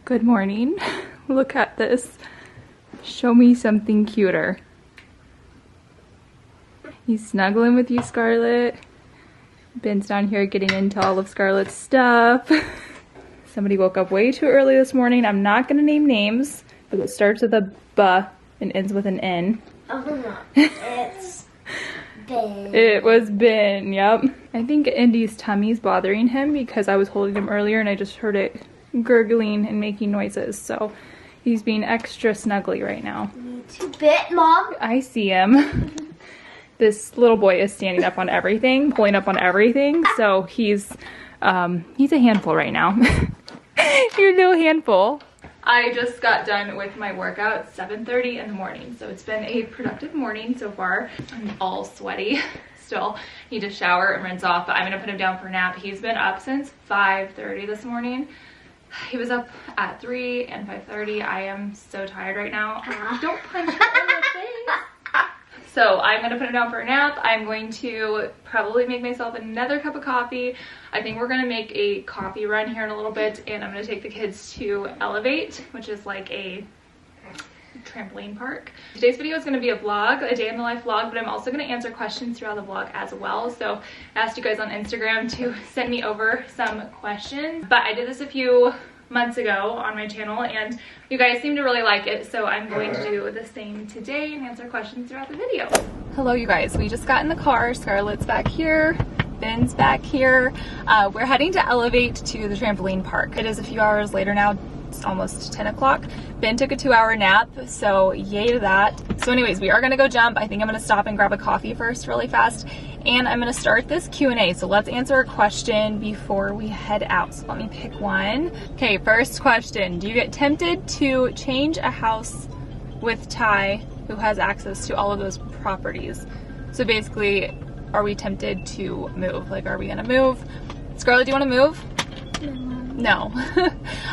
Good morning. Look at this. Show me something cuter. He's snuggling with you, Scarlett. Ben's down here getting into all of Scarlett's stuff. Somebody woke up way too early this morning. I'm not gonna name names, but it starts with a B and ends with an N. Oh no, it's Ben. It was Ben, yep. I think Indy's tummy's bothering him because I was holding him earlier and I just heard it gurgling and making noises. So he's being extra snuggly right now. Me too, bit, Mom. I see him. This little boy is standing up on everything, pulling up on everything. So he's a handful right now. You're no handful. I just got done with my workout at 7:30 in the morning. So it's been a productive morning so far. I'm all sweaty still. Need to shower and rinse off, but I'm gonna put him down for a nap. He's been up since 5:30 this morning. He was up at 3 and 5:30. I am so tired right now. Don't punch me in the face. So I'm gonna put him down for a nap. I'm going to probably make myself another cup of coffee. I think we're gonna make a coffee run here in a little bit, and I'm gonna take the kids to Elevate, which is like a trampoline park. Today's video is going to be a vlog, a day in the life vlog, but I'm also going to answer questions throughout the vlog as well. So I asked you guys on Instagram to send me over some questions, but I did this a few months ago on my channel and you guys seem to really like it, so I'm going to do the same today and answer questions throughout the video. Hello you guys, we just got in the car. Scarlett's back here, Ben's back here. We're heading to Elevate to the trampoline park. It is a few hours later now. It's almost 10 o'clock. Ben took a 2-hour nap, so yay to that. So anyways, we are gonna go jump. I think I'm gonna stop and grab a coffee first really fast, and I'm gonna start this Q&A. So let's answer a question before we head out. So let me pick one. Okay, first question. Do you get tempted to change a house with Ty, who has access to all of those properties? So basically, are we tempted to move? Like, are we gonna move? Scarlett, do you wanna move? No,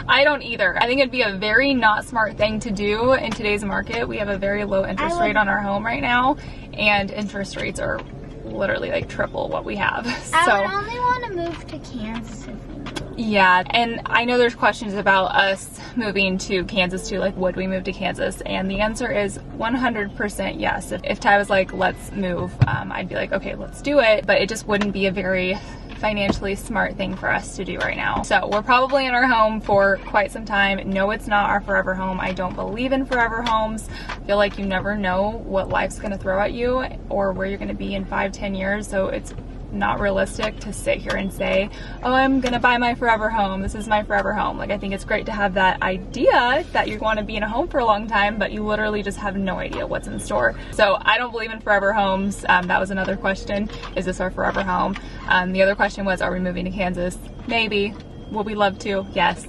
I don't either. I think it'd be a very not smart thing to do in today's market. We have a very low interest rate on our home right now, and interest rates are literally like triple what we have. I would only want to move to Kansas if we move. Yeah, and I know there's questions about us moving to Kansas too, like would we move to Kansas? And the answer is 100% yes. If Ty was like, let's move, I'd be like, okay, let's do it. But it just wouldn't be a very financially smart thing for us to do right now. So we're probably in our home for quite some time. No, it's not our forever home. I don't believe in forever homes. I feel like you never know what life's gonna throw at you or where you're gonna be in 5-10 years. So it's not realistic to sit here and say, oh, I'm gonna buy my forever home. This is my forever home. Like, I think it's great to have that idea that you want to be in a home for a long time, but you literally just have no idea what's in store. So I don't believe in forever homes. That was another question. Is this our forever home? The other question was, are we moving to Kansas? Maybe. Will we love to? Yes.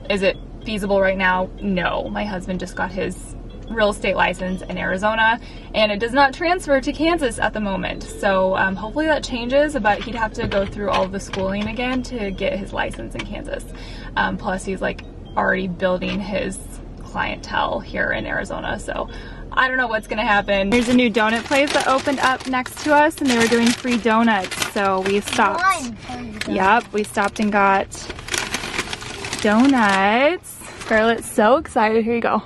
Is it feasible right now? No. My husband just got his real estate license in Arizona, and it does not transfer to Kansas at the moment. So hopefully that changes, but he'd have to go through all of the schooling again to get his license in Kansas. Plus he's like already building his clientele here in Arizona. So I don't know what's gonna happen. There's a new donut place that opened up next to us, and they were doing free donuts. So we stopped. Yep, we stopped and got donuts. Scarlett's so excited. Here you go.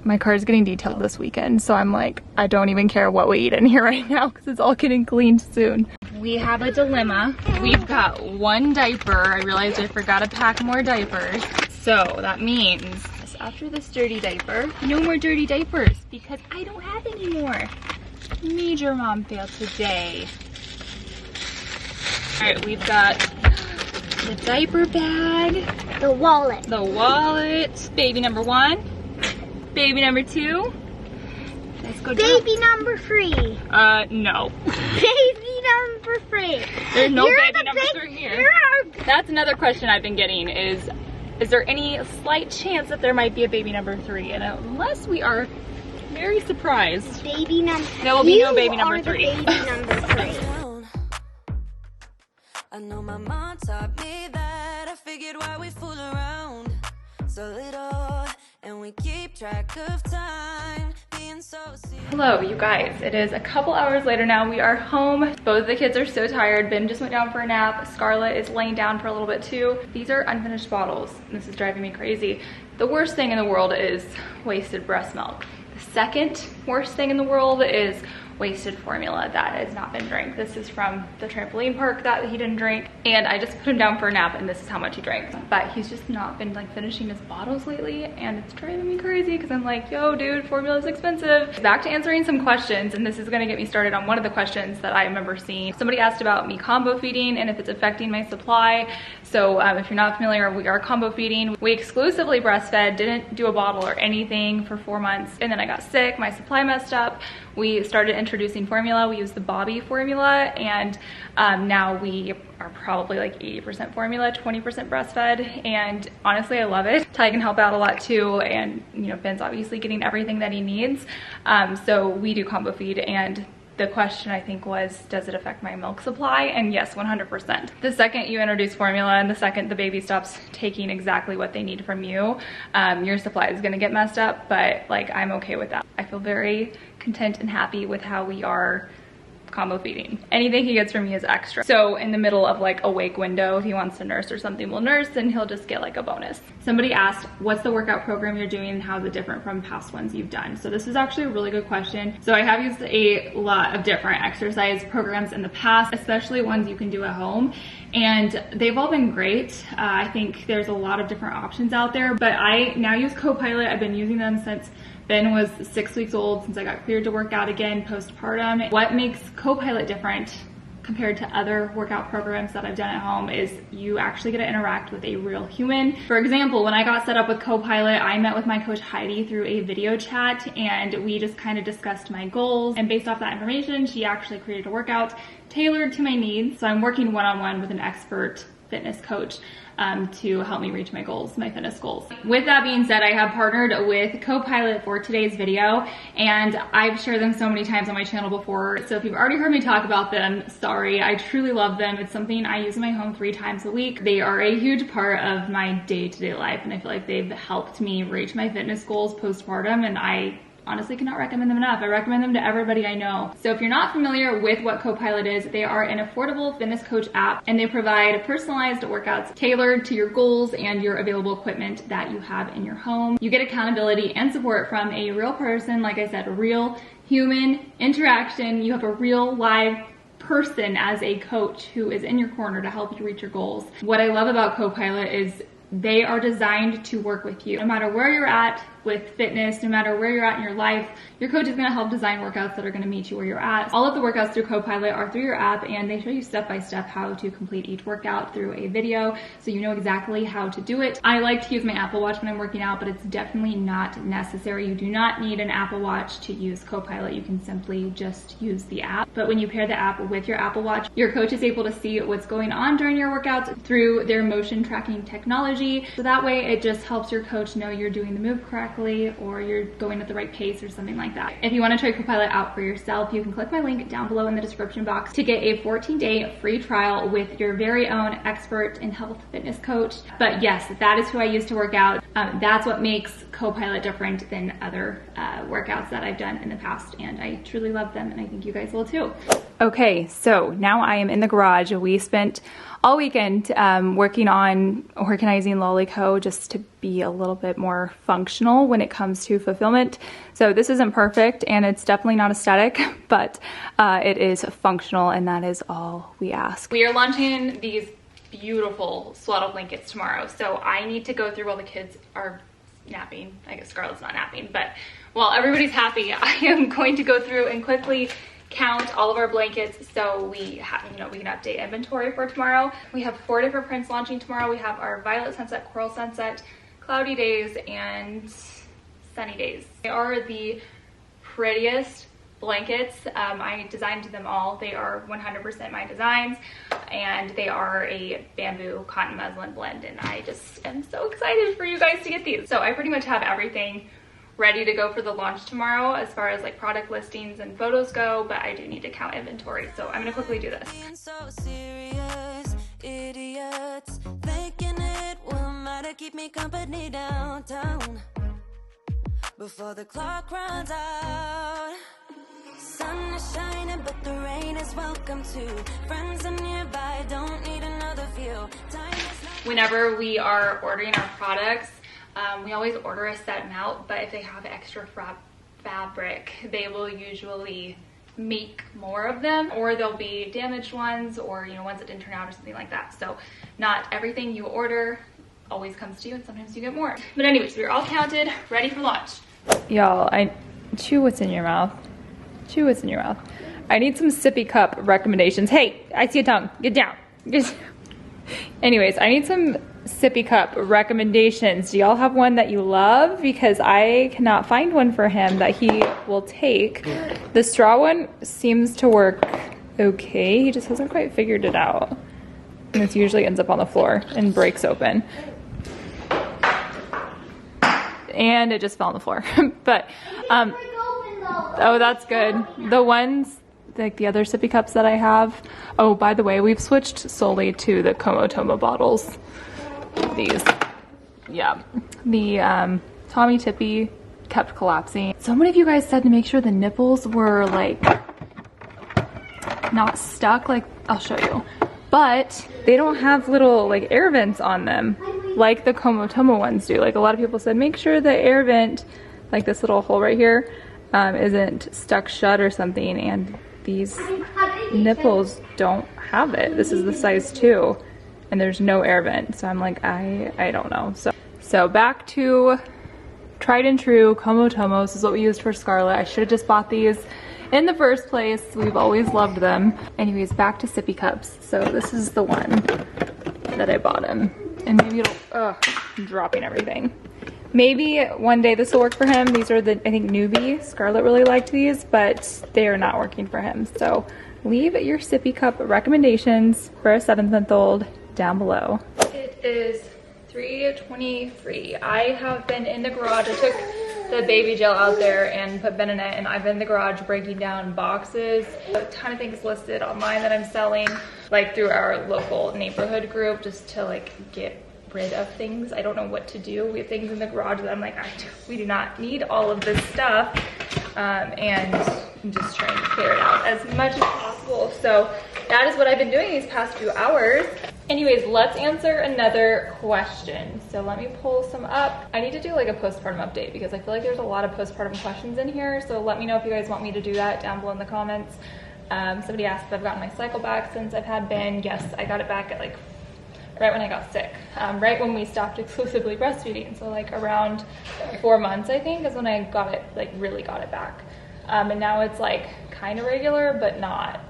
My car is getting detailed this weekend, so I'm like, I don't even care what we eat in here right now because it's all getting cleaned soon. We have a dilemma. We've got one diaper. I realized I forgot to pack more diapers. So that means after this dirty diaper, no more dirty diapers because I don't have any more. Major mom fail today. All right, we've got the diaper bag. The wallet. The wallet. Baby number 1. Baby number 2. Let's go. Baby number 3. No. Baby number 3. There's no baby number 3 here. That's another question I've been getting is there any slight chance that there might be a baby number 3? And unless we are very surprised, baby number, there will be no baby number 3. Baby number 3. I know my mom taught me that. I figured why we fool around so little, and we keep track of time. Being being so serious. Hello, you guys. It is a couple hours later now. We are home. Both of the kids are so tired. Ben just went down for a nap. Scarlett is laying down for a little bit too. These are unfinished bottles. This is driving me crazy. The worst thing in the world is wasted breast milk. The second worst thing in the world is wasted formula that has not been drank. This is from the trampoline park that he didn't drink, and I just put him down for a nap and this is how much he drank. But he's just not been like finishing his bottles lately, and it's driving me crazy because I'm like, yo dude, formula is expensive. Back to answering some questions, and this is gonna get me started on one of the questions that I remember seeing. Somebody asked about me combo feeding and if it's affecting my supply. So if you're not familiar, we are combo feeding. We exclusively breastfed, didn't do a bottle or anything for 4 months, and then I got sick, my supply messed up. We started introducing formula. We used the Bobby formula, and now we are probably like 80% formula, 20% breastfed, and honestly I love it. Ty can help out a lot too, and you know, Ben's obviously getting everything that he needs. So we do combo feed, and the question I think was, does it affect my milk supply? And yes, 100%. The second you introduce formula and the second the baby stops taking exactly what they need from you, your supply is gonna get messed up, but like I'm okay with that. I feel very content and happy with how we are combo feeding. Anything he gets from me is extra. So in the middle of like a wake window, if he wants to nurse or something, we'll nurse, and he'll just get like a bonus. Somebody asked, what's the workout program you're doing and how's it different from past ones you've done? So this is actually a really good question. So I have used a lot of different exercise programs in the past, especially ones you can do at home, and they've all been great. I think there's a lot of different options out there, but I now use Copilot. I've been using them since Ben was 6 weeks old, since I got cleared to work out again postpartum. What makes Copilot different compared to other workout programs that I've done at home is you actually get to interact with a real human. For example, when I got set up with Copilot, I met with my coach Heidi through a video chat, and we just kind of discussed my goals, and based off that information, she actually created a workout tailored to my needs. So I'm working one-on-one with an expert fitness coach to help me reach my goals, my fitness goals. With that being said, I have partnered with Copilot for today's video, and I've shared them so many times on my channel before. So if you've already heard me talk about them, sorry, I truly love them. It's something I use in my home 3 times a week. They are a huge part of my day-to-day life, and I feel like they've helped me reach my fitness goals postpartum, and I honestly cannot recommend them enough. I recommend them to everybody I know. So if you're not familiar with what Copilot is, they are an affordable fitness coach app, and they provide personalized workouts tailored to your goals and your available equipment that you have in your home. You get accountability and support from a real person, like I said, a real human interaction. You have a real live person as a coach who is in your corner to help you reach your goals. What I love about Copilot is they are designed to work with you. No matter where you're at with fitness, no matter where you're at in your life, your coach is gonna help design workouts that are gonna meet you where you're at. All of the workouts through Copilot are through your app, and they show you step by step how to complete each workout through a video, so you know exactly how to do it. I like to use my Apple Watch when I'm working out, but it's definitely not necessary. You do not need an Apple Watch to use Copilot. You can simply just use the app. But when you pair the app with your Apple Watch, your coach is able to see what's going on during your workouts through their motion tracking technology. So that way it just helps your coach know you're doing the move correctly, or you're going at the right pace or something like that. If you want to try Copilot out for yourself, you can click my link down below in the description box to get a 14-day free trial with your very own expert in health fitness coach. But yes, that is who I use to work out. That's what makes Copilot different than other workouts that I've done in the past, and I truly love them, and I think you guys will too. Okay, so now I am in the garage. We spent all weekend working on organizing Lolli Co. just to be a little bit more functional when it comes to fulfillment. So this isn't perfect, and it's definitely not aesthetic, but it is functional, and that is all we ask. We are launching these beautiful swaddle blankets tomorrow, so I need to go through while the kids are napping. I guess Scarlett's not napping, but while everybody's happy, I am going to go through and quickly count all of our blankets so we have, we can update inventory for tomorrow. We have 4 different prints launching tomorrow. We have our Violet Sunset, Coral Sunset, Cloudy Days, and Sunny Days. They are the prettiest blankets. I designed them all. They are 100% my designs, and they are a bamboo cotton muslin blend, and I just am so excited for you guys to get these. So I pretty much have everything ready to go for the launch tomorrow as far as like product listings and photos go, but I do need to count inventory, so I'm gonna quickly do this. Being so serious, idiots, thinking it will matter, keep me company downtown. before the clock runs out. Sun is shining, but the rain is welcome too. Friends are nearby, don't need another view. Time is not. Whenever we are ordering our products, we always order a set amount, but if they have extra fabric, they will usually make more of them, or there'll be damaged ones, or you know, ones that didn't turn out or something like that. So not everything you order always comes to you, and sometimes you get more. But anyways, we're all counted, ready for launch. Y'all, chew what's in your mouth. Chew what's in your mouth. I need some sippy cup recommendations. Hey, I see a tongue. Get down. Anyways, I need some sippy cup recommendations. Do y'all have one that you love? Because I cannot find one for him that he will take. The straw one seems to work okay. He just hasn't quite figured it out. And this usually ends up on the floor and breaks open. And it just fell on the floor. But, oh, that's good. The ones, like the other sippy cups that I have. Oh, by the way, we've switched solely to the Tomo bottles. These, yeah. The Tommy Tippy kept collapsing. So many of you guys said to make sure the nipples were like not stuck. Like, I'll show you. But they don't have little like air vents on them like the Tomo ones do. Like a lot of people said, make sure the air vent, like this little hole right here, isn't stuck shut or something. And these nipples don't have it. This is the size 2 and there's no air vent. So I'm like, I don't know. So back to tried and true Tomo. This is what we used for Scarlett. I should have just bought these in the first place. We've always loved them. Anyways, back to sippy cups. So this is the one that I bought him. And maybe it'll, I'm dropping everything. Maybe one day this will work for him. These are the, I think, newbie. Scarlett really liked these, but they are not working for him. So leave your sippy cup recommendations for a 7-month-old down below. It is 3:23. I have been in the garage. I took the baby gel out there and put Ben in it, and I've been in the garage breaking down boxes. A ton of things listed online that I'm selling, like through our local neighborhood group, just to like get rid of things. I don't know what to do. We have things in the garage that I'm like, we do not need all of this stuff, and I'm just trying to clear it out as much as possible. So that is what I've been doing these past few hours. Anyways, let's answer another question. So let me pull some up. I need to do like a postpartum update because I feel like there's a lot of postpartum questions in here. So let me know if you guys want me to do that down below in the comments. Somebody asked if I've gotten my cycle back since I've had Ben. Yes, I got it back at like right when I got sick, right when we stopped exclusively breastfeeding. So like around 4 months, I think, is when I got it, like really got it back. And now it's like kind of regular, but not,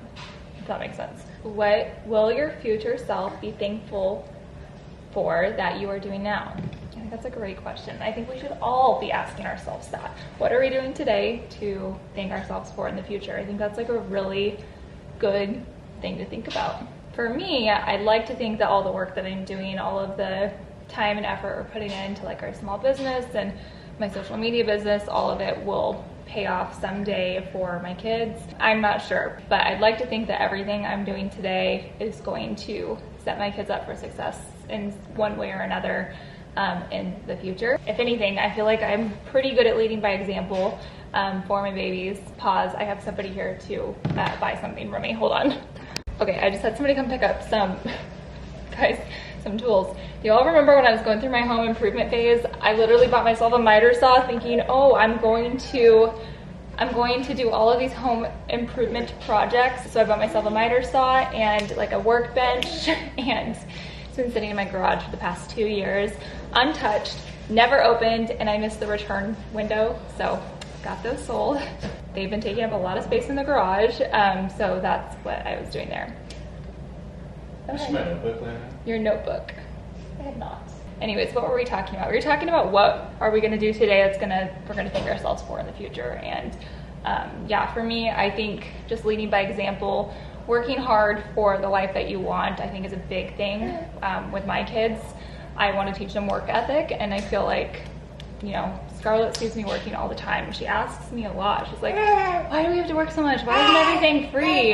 if that makes sense. What will your future self be thankful for that you are doing now? I think that's a great question. I think we should all be asking ourselves that. What are we doing today to thank ourselves for in the future? I think that's like a really good thing to think about. For me, I'd like to think that all the work that I'm doing, all of the time and effort we're putting into like our small business and my social media business, all of it will pay off someday for my kids. I'm not sure, but I'd like to think that everything I'm doing today is going to set my kids up for success in one way or another in the future. If anything, I feel like I'm pretty good at leading by example for my babies. Pause, I have somebody here to buy something for me. Hold on. Okay, I just had somebody come pick up some, guys, some tools. Do y'all remember when I was going through my home improvement phase? I literally bought myself a miter saw thinking, oh, I'm going to do all of these home improvement projects. So I bought myself a miter saw and like a workbench, and it's been sitting in my garage for the past 2 years, untouched, never opened, and I missed the return window, so got those sold. They've been taking up a lot of space in the garage, so that's what I was doing there. Your notebook. I had not. Anyways, what were we talking about? We were talking about what are we gonna do today that's we're gonna thank ourselves for in the future. And yeah, for me, I think just leading by example, working hard for the life that you want, I think is a big thing. With my kids, I want to teach them work ethic, and I feel like, you know, Scarlett sees me working all the time. She asks me a lot. She's like, why do we have to work so much? Why isn't everything free?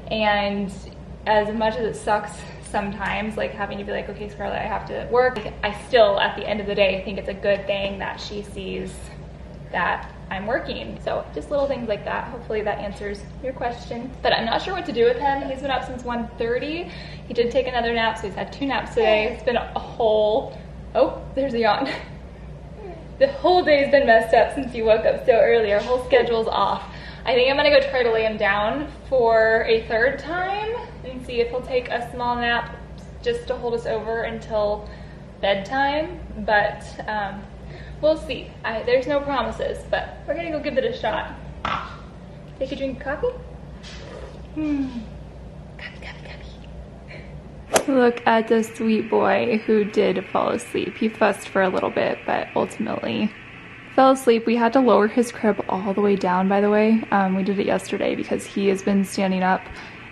And as much as it sucks sometimes, like having to be like, okay, Scarlett, I have to work, I still, at the end of the day, think it's a good thing that she sees that I'm working. So just little things like that. Hopefully that answers your question. But I'm not sure what to do with him. He's been up since 1:30. He did take another nap, so he's had 2 naps today. It's been a whole, oh, there's a yawn. The whole day's been messed up since you woke up so early. Our whole schedule's off. I think I'm gonna go try to lay him down for a 3rd time and see if he'll take a small nap just to hold us over until bedtime. But we'll see. There's no promises, but we're gonna go give it a shot. Take a drink of coffee? Coffee. Look at the sweet boy who did fall asleep. He fussed for a little bit, but ultimately fell asleep. We had to lower his crib all the way down, by the way. We did it yesterday because he has been standing up,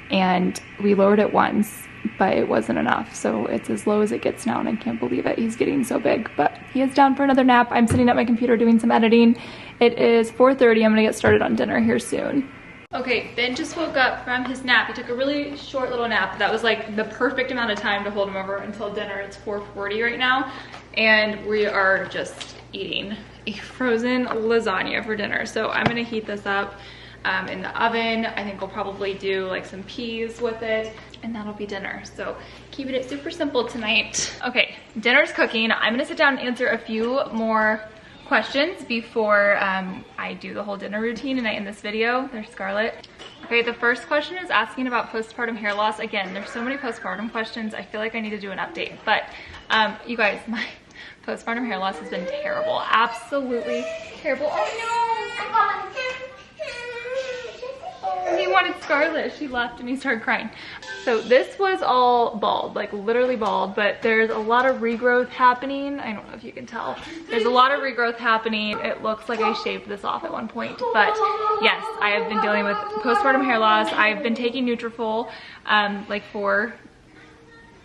and we lowered it once, but it wasn't enough. So it's as low as it gets now, and I can't believe it. He's getting so big, but he is down for another nap. I'm sitting at my computer doing some editing. It is 4:30. I'm gonna get started on dinner here soon. Okay, Ben just woke up from his nap. He took a really short little nap. That was like the perfect amount of time to hold him over until dinner. It's 4:40 right now, and we are just eating a frozen lasagna for dinner. So I'm gonna heat this up in the oven. I think we'll probably do like some peas with it, and that'll be dinner. So keeping it super simple tonight. Okay, dinner's cooking. I'm gonna sit down and answer a few more questions before I do the whole dinner routine and I end this video. There's Scarlett. Okay, the first question is asking about postpartum hair loss. Again, there's so many postpartum questions. I feel like I need to do an update, but you guys, my postpartum hair loss has been terrible. Absolutely terrible. Oh no! Oh, he wanted Scarlett. She left and he started crying. So this was all bald, like literally bald, but there's a lot of regrowth happening. I don't know if you can tell. There's a lot of regrowth happening. It looks like I shaved this off at one point, but yes, I have been dealing with postpartum hair loss. I've been taking Nutrafol, like for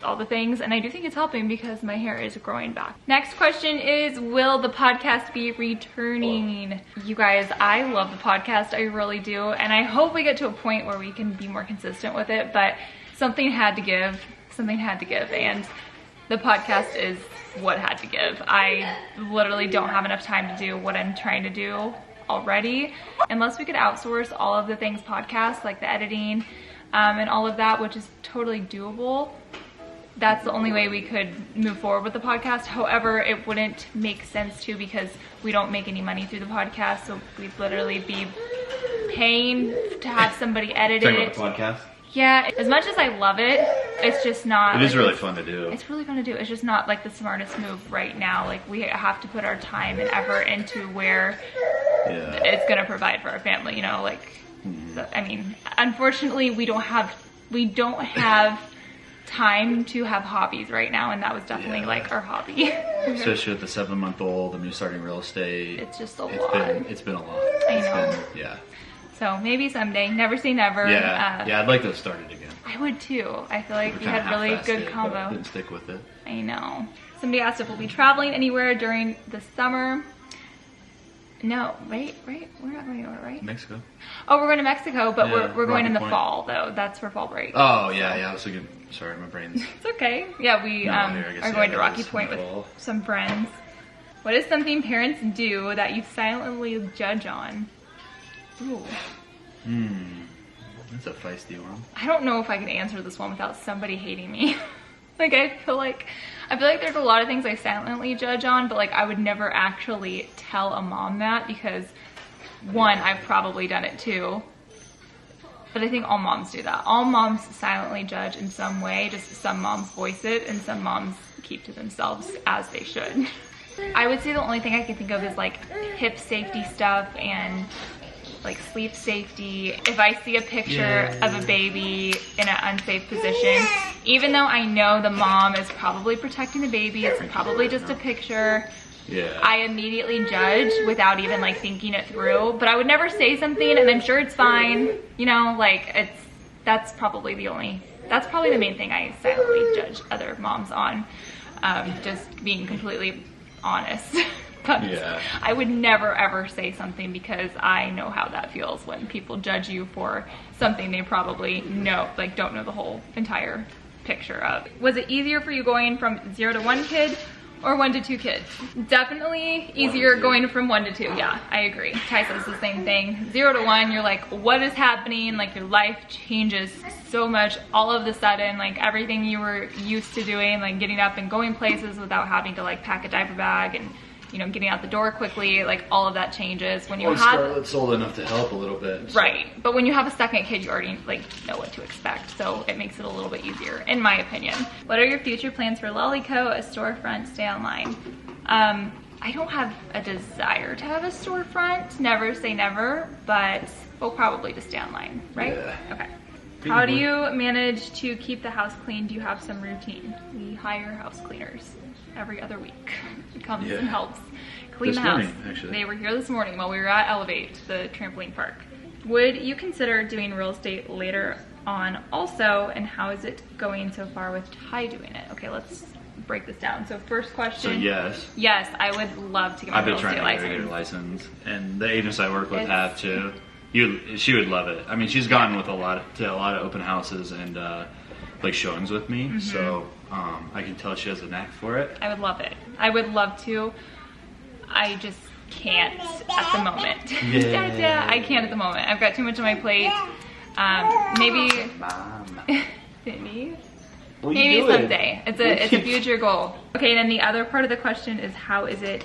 all the things, and I do think it's helping because my hair is growing back. Next question is, will the podcast be returning? You guys, I love the podcast, I really do, and I hope we get to a point where we can be more consistent with it, but something had to give, and the podcast is what had to give. I literally don't have enough time to do what I'm trying to do already, unless we could outsource all of the things podcast, like the editing and all of that, which is totally doable. That's the only way we could move forward with the podcast. However, it wouldn't make sense to, because we don't make any money through the podcast, so we'd literally be paying to have somebody edit it. About the podcast? Yeah, as much as I love it, it's just not. It is really fun to do. It's really fun to do. It's just not like the smartest move right now. Like, we have to put our time and effort into where it's gonna provide for our family, you know, like, I mean, unfortunately we don't have time to have hobbies right now, and that was definitely like our hobby. Especially with the 7-month-old and me starting real estate. It's just a lot. It's been a lot. I know. Yeah. So maybe someday, never say never. Yeah, I'd like to start it again. I would too. I feel like we had really good combo. Didn't stick with it. I know. Somebody asked if we'll be traveling anywhere during the summer. No, right? We're not going anywhere, right? Mexico. Oh, we're going to Mexico, but Yeah, we're going in the Rocky Point. fall though. That's for fall break. Oh yeah, I was thinking. Sorry, my brain's. It's okay. Yeah, we are going to Rocky Point with some friends. What is something parents do that you silently judge on? Ooh. That's a feisty one. I don't know if I can answer this one without somebody hating me. Like, I feel like there's a lot of things I silently judge on, but like I would never actually tell a mom that, because one, I've probably done it too. But I think all moms do that. All moms silently judge in some way. Just some moms voice it, and some moms keep to themselves, as they should. I would say the only thing I can think of is like hip safety stuff and like sleep safety. If I see a picture of a baby in an unsafe position, even though I know the mom is probably protecting the baby, it's probably just a picture, I immediately judge without even like thinking it through. But I would never say something and I'm sure it's fine, you know, like that's probably the main thing I silently judge other moms on, just being completely honest. But I would never ever say something, because I know how that feels when people judge you for something they probably know, like don't know the whole entire picture of. Was it easier for you going from 0 to 1 kid Or 1 to 2 kids. Definitely easier going from 1 to 2. Yeah, I agree. Ty says the same thing. 0 to 1, you're like, what is happening? Like your life changes so much all of a sudden. Like everything you were used to doing, like getting up and going places without having to like pack a diaper bag and, you know, getting out the door quickly, like all of that changes when you have Scarlett's old enough to help a little bit. So. Right, but when you have a second kid, you already like know what to expect, so it makes it a little bit easier, in my opinion. What are your future plans for Lolli Co, a storefront, stay online? I don't have a desire to have a storefront, never say never, but we'll probably just stay online, right? Yeah. Okay. How do you manage to keep the house clean? Do you have some routine? We hire house cleaners every other week. It comes and helps clean This the house. morning, actually. They were here this morning while we were at Elevate, the trampoline park. Would you consider doing real estate later on also, and how is it going so far with Ty doing it? Okay, let's break this down. So first question. So yes. Yes, I would love to get my I've been real trying estate to get her license. license, and the agents I work with It's- have too. She would love it. I mean, she's gone with a lot of open houses and like showings with me, so I can tell she has a knack for it. I would love it. I would love to. I just can't at the moment. Yeah. Dada, I can't at the moment. I've got too much on my plate. Maybe, Mom, maybe what are you doing? someday. It's a future goal. Okay, then the other part of the question is how is it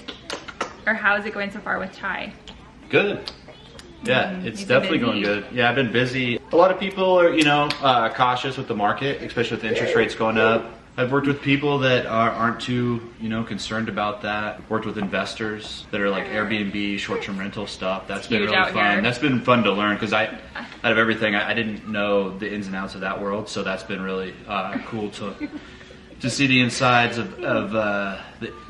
going so far with Ty? Good. Yeah, it's You've been definitely going busy. good. Yeah, I've been busy. A lot of people are, you know, cautious with the market, especially with the interest rates going up. I've worked with people that aren't too, you know, concerned about that. Worked with investors that are like Airbnb, short-term rental stuff. That's been Huge really out fun. here. That's been fun to learn because out of everything, I didn't know the ins and outs of that world. So that's been really cool to see the insides of the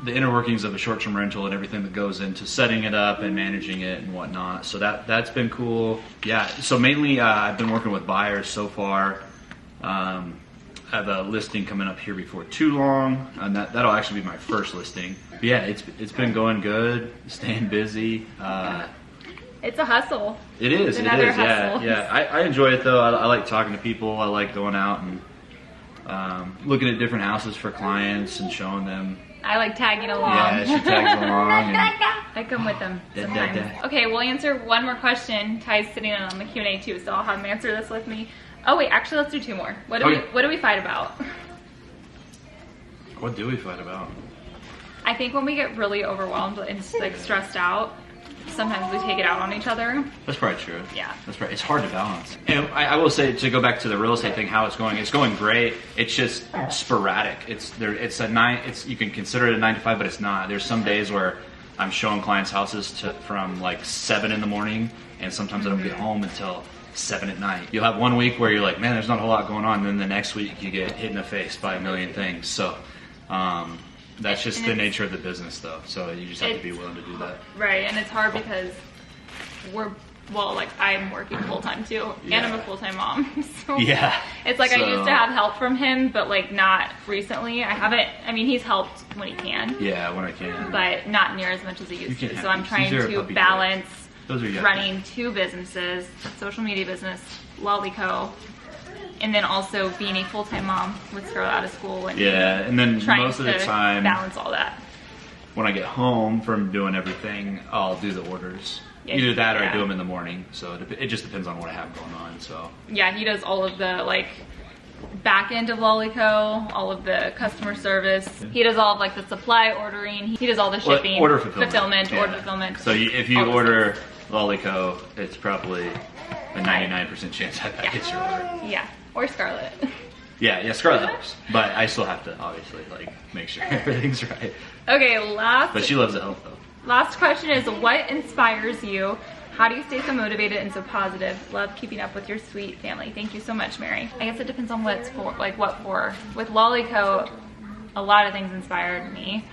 inner workings of a short-term rental and everything that goes into setting it up and managing it and whatnot. So that's been cool. Yeah. So mainly I've been working with buyers so far. I have a listing coming up here before too long, and that'll actually be my first listing. But yeah, it's been going good, staying busy. It's a hustle. It is. It's another hustle. Yeah. I enjoy it though. I like talking to people. I like going out and looking at different houses for clients and showing them. I like tagging along. Yeah, she tags along. And, I come with them Da, da, sometimes. da. Okay, we'll answer one more question. Ty's sitting in on the Q&A too, so I'll have him answer this with me. Oh wait, actually let's do 2 more. What do we fight about? what do we fight about? I think when we get really overwhelmed and like stressed out, sometimes we take it out on each other. That's probably true. Yeah. That's right. It's hard to balance. And I will say, to go back to the real estate thing, how it's going great. It's just sporadic. You can consider it a 9 to 5, but it's not. There's some days where I'm showing clients houses from like 7 in the morning, and sometimes I don't get home until 7 at night. You'll have one week where you're like, man, there's not a whole lot going on. And then the next week you get hit in the face by a million things. So that's just the nature of the business though. So you just have to be willing to do that. Right, and it's hard because I'm working full time too, and I'm a full time mom. So Yeah. it's like I used to have help from him, but like not recently. He's helped when he can. Yeah, when I can. But not near as much as he used You to. can So I'm have trying these. These are to puppy balance Those are running 2 businesses, social media business, Lolli Co, and then also being a full-time mom with Scarlett out of school and and then trying most of the to time balance all that. when I get home from doing everything, I'll do the orders. Yeah, Either that or I yeah. do them in the morning. So it just depends on what I have going on. So Yeah, he does all of the like back end of Lolli Co, all of the customer service. He does all of like the supply ordering. He does all the shipping, order fulfillment. order fulfillment. So if you all those order things. Lolli Co, it's probably a 99% chance that gets your order. Yeah, or Scarlett. Yeah, Scarlett helps, but I still have to obviously like make sure everything's right. Okay, But she loves the help though. last question is, what inspires you? How do you stay so motivated and so positive? Love keeping up with your sweet family. Thank you so much, Mary. I guess it depends on what for. With Lolli Co, a lot of things inspired me.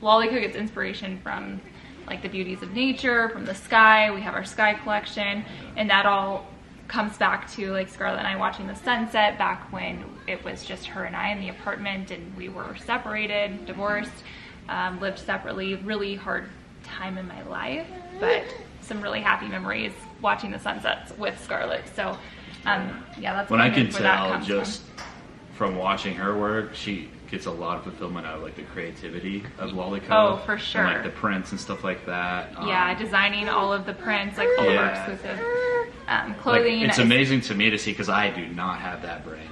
Lolli Co gets inspiration from like the beauties of nature, from the sky. We have our sky collection, and that all comes back to like Scarlett and I watching the sunset back when it was just her and I in the apartment and we were separated, divorced, lived separately. Really hard time in my life, but some really happy memories watching the sunsets with Scarlett. So yeah, that's When I kind can of where that tell comes just from watching her work, gets a lot of fulfillment out of like the creativity of Lolli Co. Oh, for sure. And, like the prints and stuff like that. Yeah, designing all of the prints, like all of our exclusive clothing. Like, it's amazing to me to see, because I do not have that brain.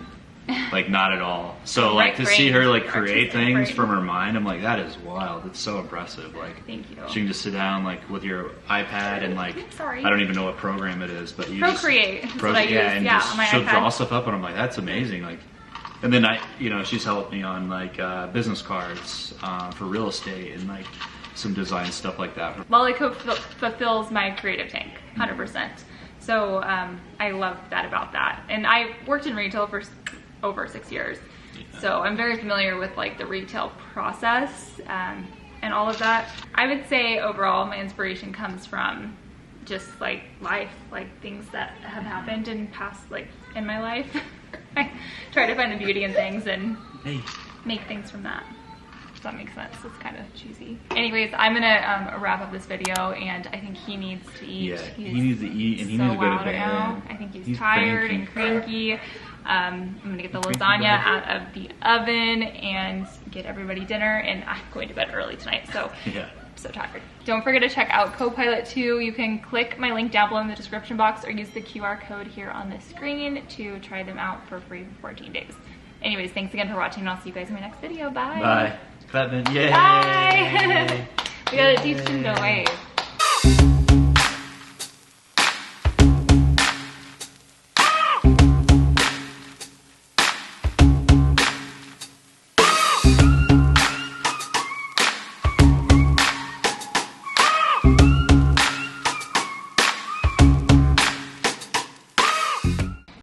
Like, not at all. So like to see her like create things from her mind, I'm like, that is wild. It's so impressive. Like, thank you. She can just sit down like with your iPad and like, sorry, I don't even know what program it is, but you Procreate. Just, On my she'll iPad. draw stuff up, and I'm like, that's amazing. Like, and then she's helped me on like business cards for real estate and like some design stuff like that. Lolli Co fulfills my creative tank, 100%. So I love that about that. And I worked in retail for over 6 years. Yeah. So I'm very familiar with like the retail process and all of that. I would say overall my inspiration comes from just like life, like things that have happened in past, like in my life. I try to find the beauty in things and make things from that. Does that make sense? It's kind of cheesy. Anyways, I'm gonna wrap up this video, and I think he needs to eat. Yeah, he needs to eat, and he needs to go to bed. Right now. I think he's tired and cranky. I'm gonna get the lasagna out of the oven and get everybody dinner, and I'm going to bed early tonight, so yeah. I'm so tired. Don't forget to check out Copilot 2. You can click my link down below in the description box or use the QR code here on the screen to try them out for free for 14 days. Anyways, thanks again for watching, and I'll see you guys in my next video. Bye. Bye. Clapping. Yay. Bye. We gotta teach him to wave.